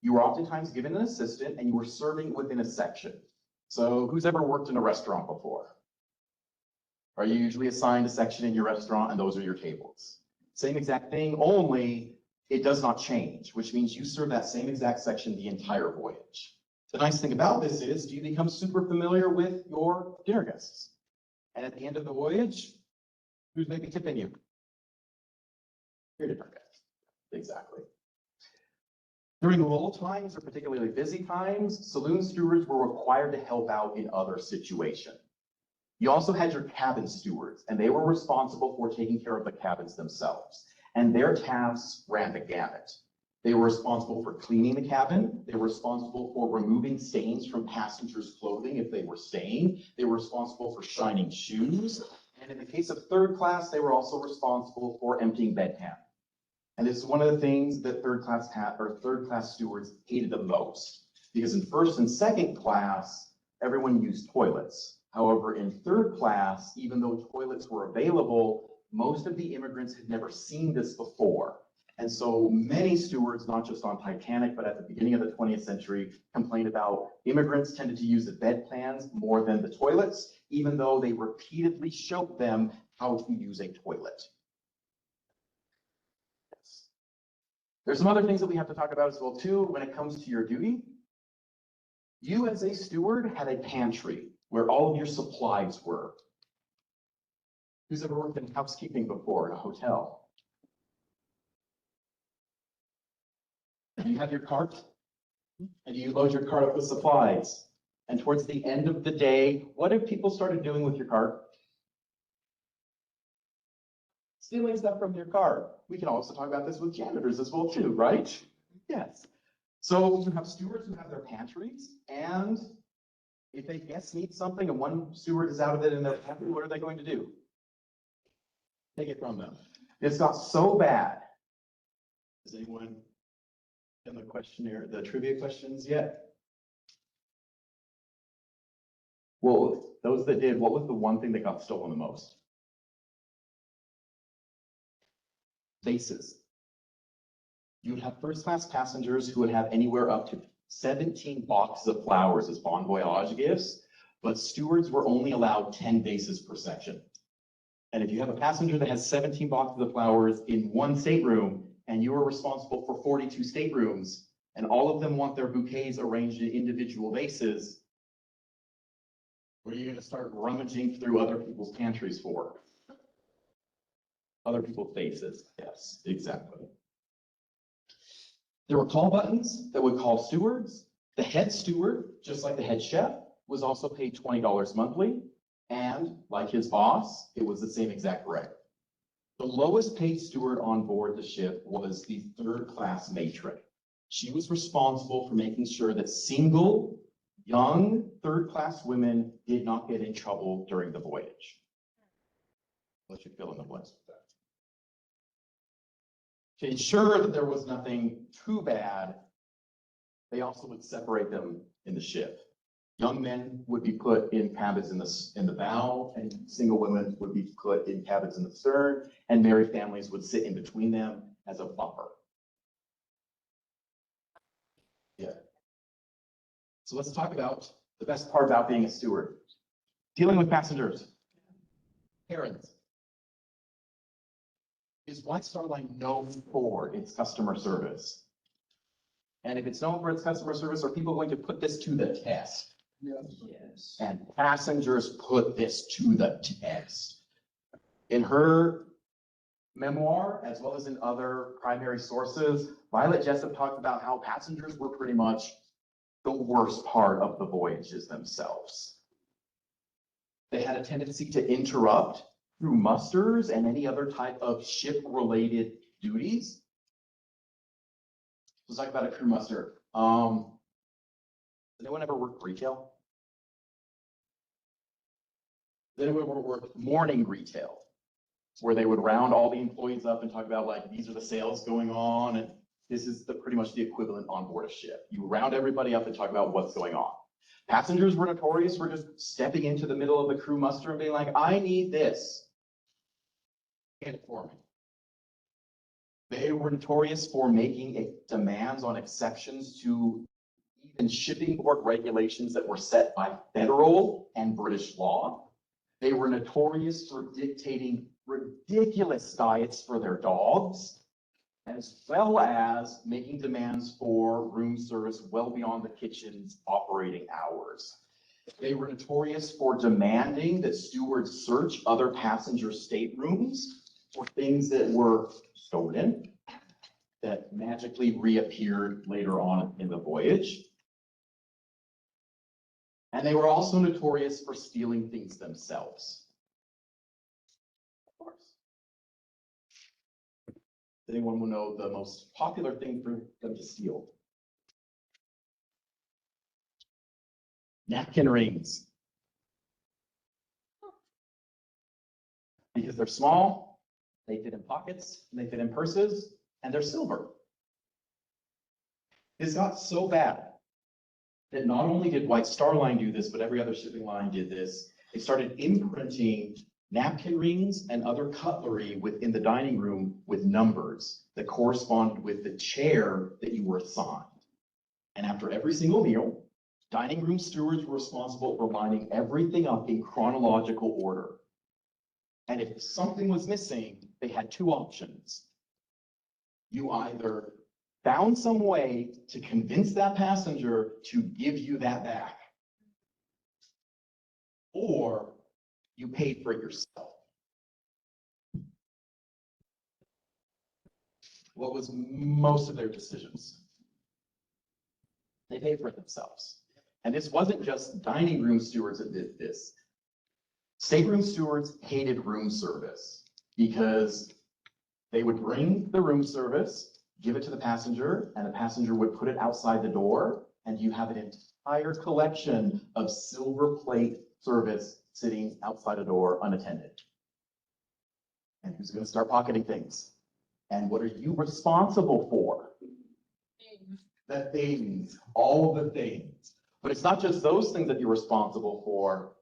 You were oftentimes given an assistant and you were serving within a section. So who's ever worked in a restaurant before? Are you usually assigned a section in your restaurant and those are your tables? Same exact thing, only it does not change, which means you serve that same exact section the entire voyage. The nice thing about this is you become super familiar with your dinner guests. And at the end of the voyage, who's maybe tipping you? Your dinner guests. Exactly. During lull times or particularly busy times, saloon stewards were required to help out in other situations. You also had your cabin stewards, and they were responsible for taking care of the cabins themselves. And their tasks ran the gamut. They were responsible for cleaning the cabin. They were responsible for removing stains from passengers' clothing if they were stained. They were responsible for shining shoes. And in the case of third class, they were also responsible for emptying bedpan. And this is one of the things that third class stewards hated the most, because in first and second class, everyone used toilets. However, in third class, even though toilets were available, most of the immigrants had never seen this before. And so many stewards, not just on Titanic, but at the beginning of the 20th century, complained about immigrants tended to use the bedpans more than the toilets, even though they repeatedly showed them how to use a toilet. Yes. There's some other things that we have to talk about as well, too, when it comes to your duty. You as a steward had a pantry where all of your supplies were. Who's ever worked in housekeeping before in a hotel? You have your cart, and you load your cart up with supplies. And towards the end of the day, what have people started doing with your cart? Stealing stuff from your cart. We can also talk about this with janitors as well too, right? Yes. So you have stewards who have their pantries, and if a guest needs something and one steward is out of it in their pantry, what are they going to do? Take it from them. It's got so bad. Does anyone in the questionnaire, the trivia questions yet? Well, those that did, what was the one thing that got stolen the most? Vases. You would have first class passengers who would have anywhere up to 17 boxes of flowers as bon voyage gifts, but stewards were only allowed 10 vases per section. And if you have a passenger that has 17 boxes of flowers in one stateroom, and you are responsible for 42 staterooms, and all of them want their bouquets arranged in individual vases, what are you going to start rummaging through other people's pantries for? Other people's vases. Yes, exactly. There were call buttons that would call stewards. The head steward, just like the head chef, was also paid $20 monthly. And like his boss, it was the same exact rate. The lowest paid steward on board the ship was the third class matron. She was responsible for making sure that single, young third class women did not get in trouble during the voyage. Let you fill in the blanks with that. To ensure that there was nothing too bad, they also would separate them in the ship. Young men would be put in cabins in the bow, and single women would be put in cabins in the stern, and married families would sit in between them as a buffer. Yeah. So let's talk about the best part about being a steward. Dealing with passengers. Karens. Is White Star Line known for its customer service? And if it's known for its customer service, are people going to put this to the test? Yes. And passengers put this to the test. In her memoir, as well as in other primary sources, Violet Jessup talked about how passengers were pretty much the worst part of the voyages themselves. They had a tendency to interrupt through musters and any other type of ship-related duties. Let's talk about a crew muster. Did anyone ever work retail? Did anyone ever work morning retail? where they would round all the employees up and talk about like, these are the sales going on, and this is pretty much the equivalent on board a ship. You round everybody up and talk about what's going on. Passengers were notorious for just stepping into the middle of the crew muster and being like, I need this. Get it for me. They were notorious for making demands on exceptions to even shipping port regulations that were set by federal and British law. They were notorious for dictating ridiculous diets for their dogs, as well as making demands for room service well beyond the kitchen's operating hours. They were notorious for demanding that stewards search other passenger staterooms for things that were stolen, that magically reappeared later on in the voyage. And they were also notorious for stealing things themselves. Of course. Does anyone know the most popular thing for them to steal? Napkin rings. Because they're small, they fit in pockets, and they fit in purses, and they're silver. This got so bad that not only did White Star Line do this, but every other shipping line did this. They started imprinting napkin rings and other cutlery within the dining room with numbers that corresponded with the chair that you were assigned. And after every single meal, dining room stewards were responsible for lining everything up in chronological order. And if something was missing, they had two options. You either found some way to convince that passenger to give you that back, or you paid for it yourself. What was most of their decisions? They paid for it themselves. And this wasn't just dining room stewards that did this. Stateroom stewards hated room service because they would bring the room service, give it to the passenger, and the passenger would put it outside the door, and you have an entire collection of silver plate service sitting outside a door unattended. And who's going to start pocketing things? And what are you responsible for? Things. The things, all the things. But it's not just those things that you're responsible for.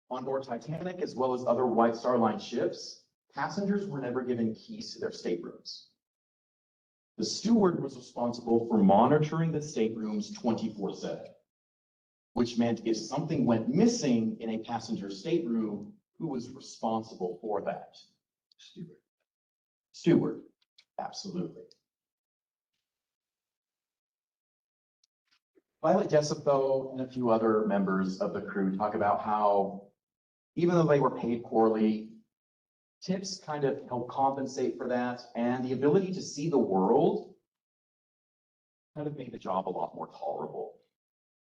On board Titanic, as well as other White Star Line ships, passengers were never given keys to their staterooms. The steward was responsible for monitoring the staterooms 24/7, which meant if something went missing in a passenger stateroom, who was responsible for that? Steward. Steward, absolutely. Violet Jessup, though, and a few other members of the crew talk about how, even though they were paid poorly, tips kind of help compensate for that, and the ability to see the world kind of made the job a lot more tolerable.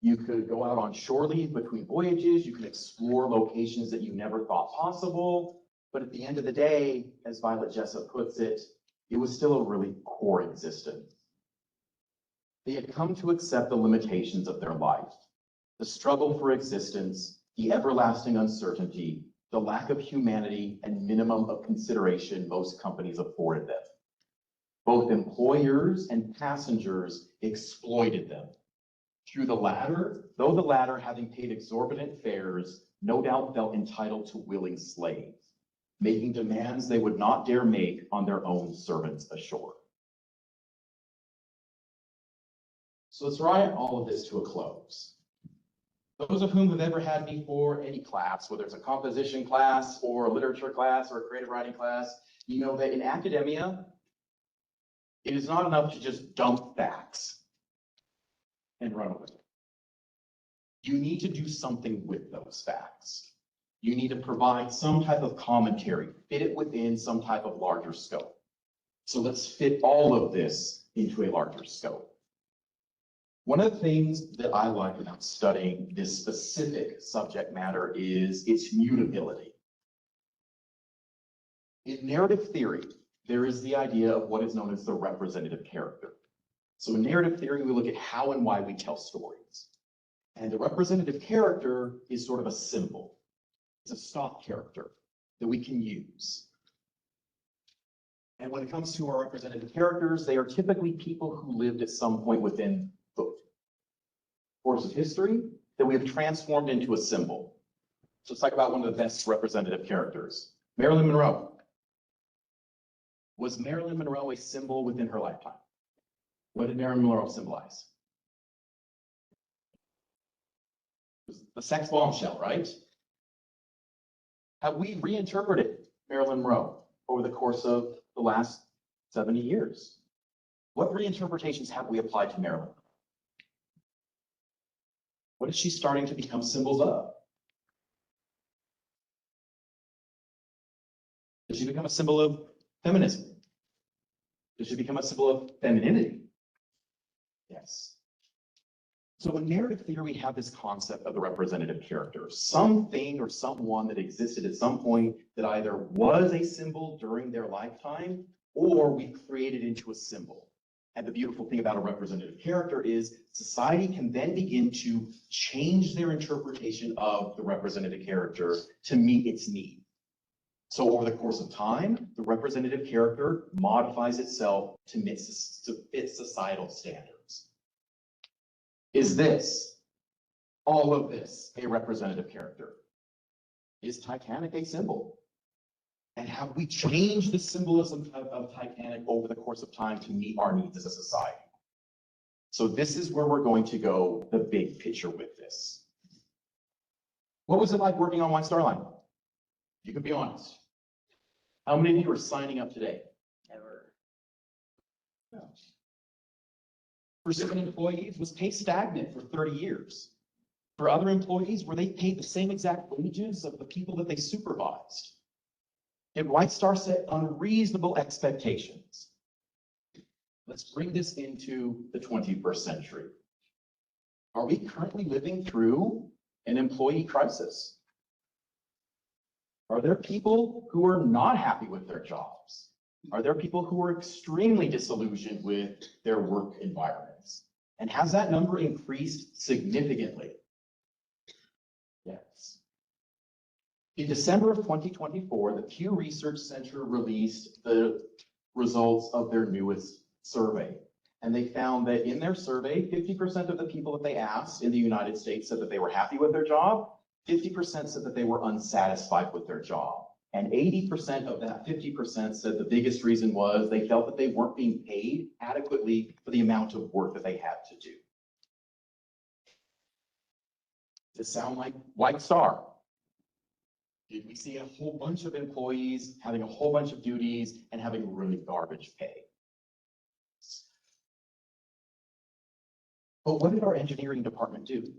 You could go out on shore leave between voyages, you could explore locations that you never thought possible, but at the end of the day, as Violet Jessup puts it, it was still a really core existence. They had come to accept the limitations of their life, the struggle for existence, the everlasting uncertainty, the lack of humanity and minimum of consideration most companies afforded them. Both employers and passengers exploited them. Through the latter, though the latter, having paid exorbitant fares, no doubt felt entitled to willing slaves, making demands they would not dare make on their own servants ashore. So let's write all of this to a close. Those of whom have ever had me for any class, whether it's a composition class or a literature class or a creative writing class, you know that in academia, it is not enough to just dump facts and run away. You need to do something with those facts. You need to provide some type of commentary, fit it within some type of larger scope. So let's fit all of this into a larger scope. One of the things that I like about studying this specific subject matter is its mutability. In narrative theory, there is the idea of what is known as the representative character. So in narrative theory, we look at how and why we tell stories. And the representative character is sort of a symbol. It's a stock character that we can use. And when it comes to our representative characters, they are typically people who lived at some point within the course of history that we have transformed into a symbol. So let's talk about one of the best representative characters, Marilyn Monroe. Was Marilyn Monroe a symbol within her lifetime? What did Marilyn Monroe symbolize? It was the sex bombshell, right? Have we reinterpreted Marilyn Monroe over the course of the last 70 years? What reinterpretations have we applied to Marilyn? What is she starting to become symbols of? Did she become a symbol of feminism? Did she become a symbol of femininity? Yes. So in narrative theory, we have this concept of the representative character, something or someone that existed at some point that either was a symbol during their lifetime or we created into a symbol. And the beautiful thing about a representative character is society can then begin to change their interpretation of the representative character to meet its need. So over the course of time, the representative character modifies itself to fit societal standards. Is this, all of this, a representative character? Is Titanic a symbol? And have we changed the symbolism of Titanic over the course of time to meet our needs as a society? So this is where we're going to go the big picture with this. What was it like working on White Star Line? You can be honest. How many of you are signing up today? Never. No. For certain employees, was pay stagnant for 30 years. For other employees, were they paid the same exact wages of the people that they supervised? Did White Star set unreasonable expectations? Let's bring this into the 21st century. Are we currently living through an employee crisis? Are there people who are not happy with their jobs? Are there people who are extremely disillusioned with their work environments? And has that number increased significantly? Yes. In December of 2024, the Pew Research Center released the results of their newest survey. And they found that in their survey, 50% of the people that they asked in the United States said that they were happy with their job. 50% said that they were unsatisfied with their job. And 80% of that 50% said the biggest reason was they felt that they weren't being paid adequately for the amount of work that they had to do. Does it sound like White Star? Did we see a whole bunch of employees having a whole bunch of duties and having really garbage pay? But what did our engineering department do?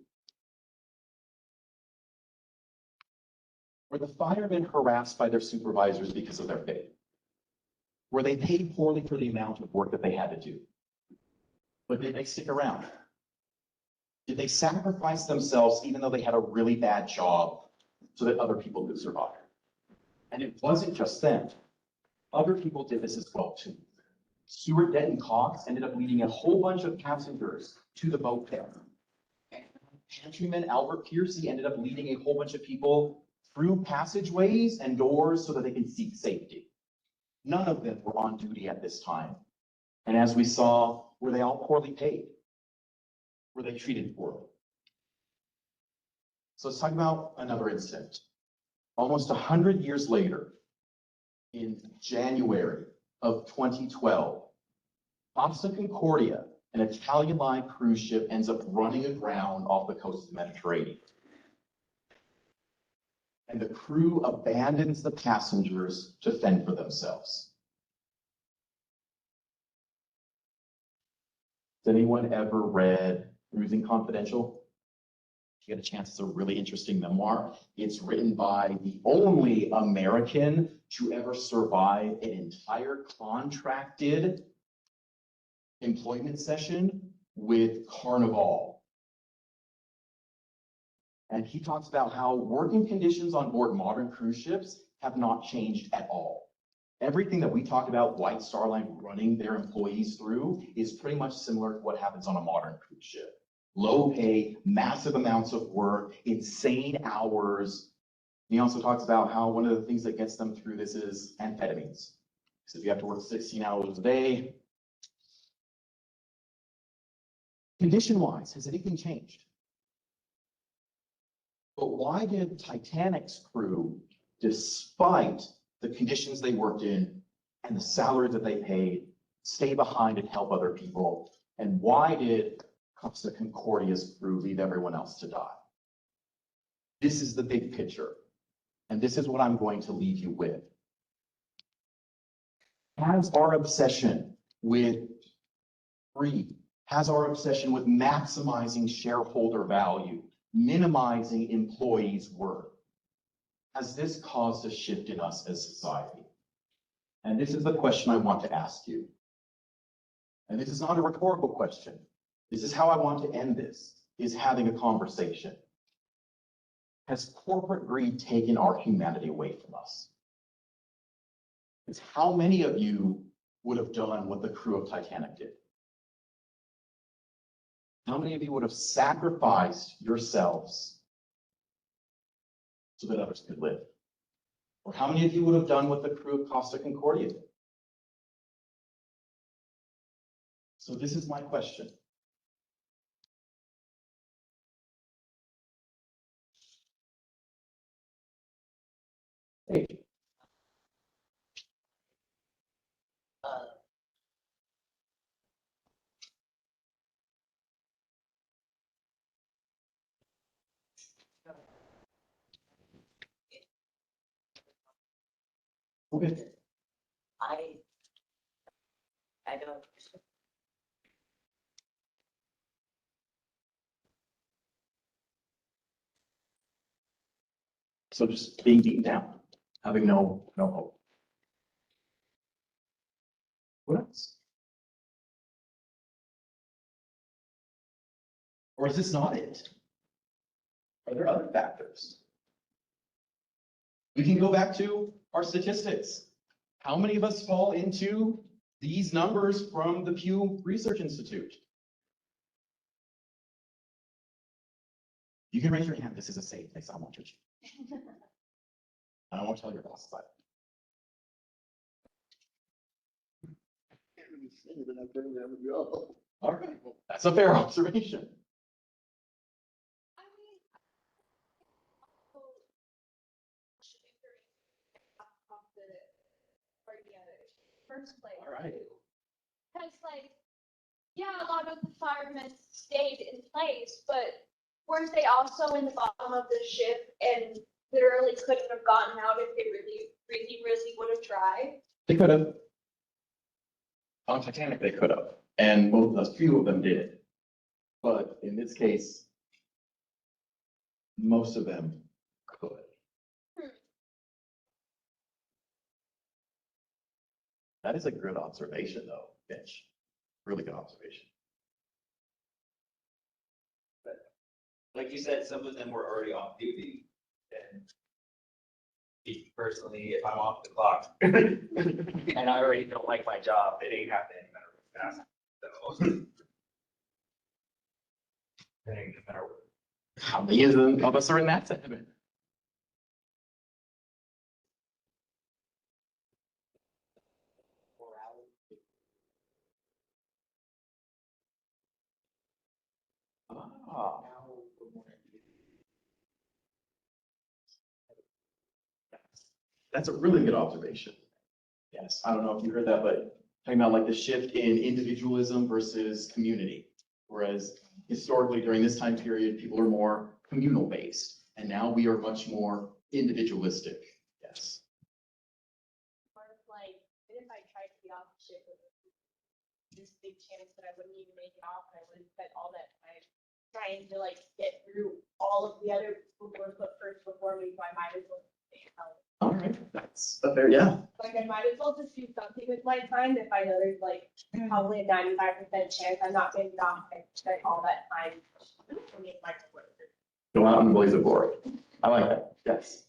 Were the firemen harassed by their supervisors because of their pay? Were they paid poorly for the amount of work that they had to do? But did they stick around? Did they sacrifice themselves even though they had a really bad job so that other people could survive? And it wasn't just them. Other people did this as well too. Stuart Denton Cox ended up leading a whole bunch of passengers to the boat there. And pantryman Albert Piercy ended up leading a whole bunch of people through passageways and doors so that they can seek safety. None of them were on duty at this time. And as we saw, were they all poorly paid? Were they treated poorly? So let's talk about another incident. Almost 100 years later, in January of 2012, Costa Concordia, an Italian line cruise ship, ends up running aground off the coast of the Mediterranean. And the crew abandons the passengers to fend for themselves. Has anyone ever read Cruising Confidential? If you get a chance, it's a really interesting memoir. It's written by the only American to ever survive an entire contracted employment session with Carnival. And he talks about how working conditions on board modern cruise ships have not changed at all. Everything that we talked about White Star Line running their employees through is pretty much similar to what happens on a modern cruise ship. Low pay, massive amounts of work, insane hours. He also talks about how one of the things that gets them through this is amphetamines. So if you have to work 16 hours a day. Condition-wise, has anything changed? But why did Titanic's crew, despite the conditions they worked in and the salaries that they paid, stay behind and help other people? And why did Costa Concordia's crew leave everyone else to die? This is the big picture. And this is what I'm going to leave you with. Has our obsession with greed, has our obsession with maximizing shareholder value, minimizing employees' worth, has this caused a shift in us as society? And this is the question I want to ask you. And this is not a rhetorical question. This is how I want to end this, is having a conversation. Has corporate greed taken our humanity away from us? It's how many of you would have done what the crew of Titanic did? How many of you would have sacrificed yourselves so that others could live? Or how many of you would have done what the crew of Costa Concordia did? So this is my question. Hey. Okay. I don't. So just being beaten down, having no hope. What else? Or is this not it? Are there other factors? We can go back to our statistics. How many of us fall into these numbers from the Pew Research Institute? You can raise your hand. This is a safe place. I won't judge you. I don't want to tell your boss about it. Can't really say that I've been there with you all. All right, well, that's a fair observation. I mean, off the first place. All right. Because, like, yeah, a lot of the firemen stayed in place, but weren't they also in the bottom of the ship and literally couldn't have gotten out if they really would have tried? They could have. On Titanic, they could have. And a few of them did. But in this case, most of them could. That is a good observation, though, Mitch. Really good observation. Like you said, some of them were already off duty. And personally, if I'm off the clock and I already don't like my job, it ain't happening any better fast. So it ain't gonna matter. How many of us are in that sentiment? Ah. That's a really good observation. Yes, I don't know if you heard that, but talking about like the shift in individualism versus community. Whereas historically during this time period, people are more communal based, and now we are much more individualistic. Yes. Or like, if I tried to get off the ship, this big chance that I wouldn't even make it off, and I would have spent all that time trying to like get through all of the other people who were put first before me, so I might as well stay home. All right, that's a fair, yeah. Like, I might as well just do something with my time if I know there's like probably a 95% chance I'm not getting off and spend all that time to make my work. Go out and blaze it for it. I like that, yes.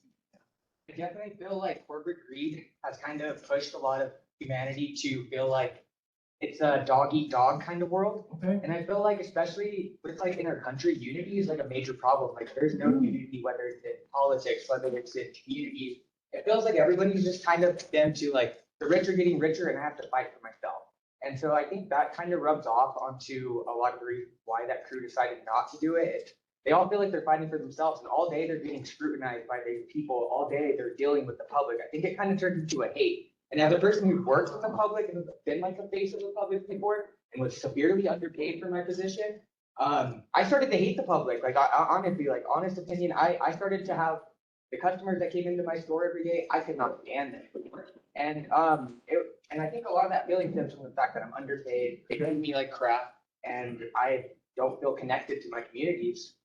I definitely feel like corporate greed has kind of pushed a lot of humanity to feel like it's a dog eat dog kind of world. Okay. And I feel like especially with like in our country, unity is like a major problem. Like there's no unity, whether it's in politics, whether it's in communities. It feels like everybody's just kind of them to like the rich are getting richer and I have to fight for myself. And so I think that kind of rubs off onto a lot of the reasons why that crew decided not to do it. They all feel like they're fighting for themselves, and all day they're getting scrutinized by these people. All day they're dealing with the public. I think it kind of turns into a hate. And as a person who works in the public and has been like a face of the public before and was severely underpaid for my position, I started to hate the public. Like I honestly, like honest opinion, I started to have the customers that came into my store every day, I could not stand them. And and I think a lot of that feeling stems from the fact that I'm underpaid. They treat me like crap, and I don't feel connected to my communities.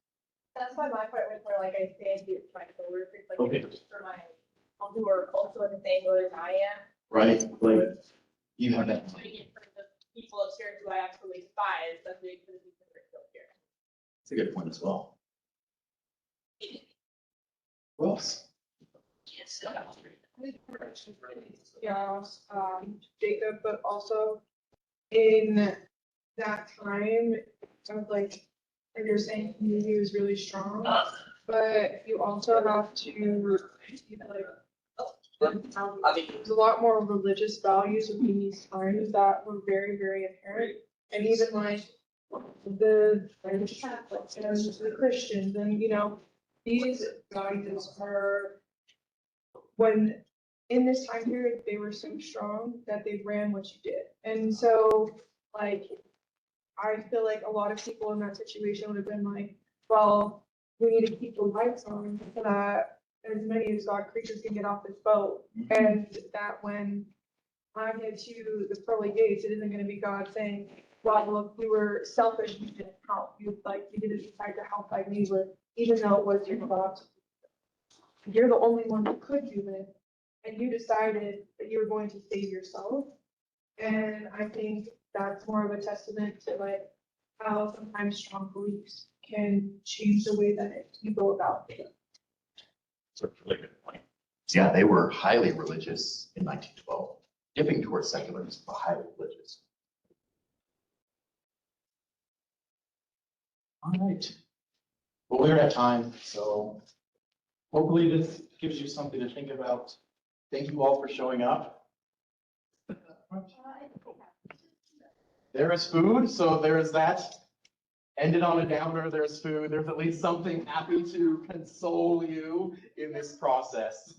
That's why my part was more like I stand here for my coworkers, like Okay. for my people who are also in the same boat as I am. Right, like, you have that. Doing it for the people upstairs who I absolutely despise, that's doing it for the people who are still here. That's a good point as well. Who else? Yeah, Jacob, but also in that time of like you're saying, community was really strong, but you also have to like, there's a lot more religious values within these times that were very, very apparent, and even like the Catholics and the Christians, and you know, these values are when in this time period they were so strong that they ran what you did, and so like I feel like a lot of people in that situation would have been like, well, we need to keep the lights on so that as many as God creatures can get off this boat. And that when I get to the pearly gates, it isn't gonna be God saying, well, look, you were selfish, you didn't help. You didn't decide to help thy neighbor, even though it was your fault. You're the only one who could do it. And you decided that you were going to save yourself. And I think that's more of a testament to like how sometimes strong beliefs can change the way that you go about it. That's a really good point. Yeah, they were highly religious in 1912, dipping towards secularism, but highly religious. All right. Well, we're at time, so hopefully this gives you something to think about. Thank you all for showing up. There is food, so there is that. Ended on a downer, there's food. There's at least something happy to console you in this process.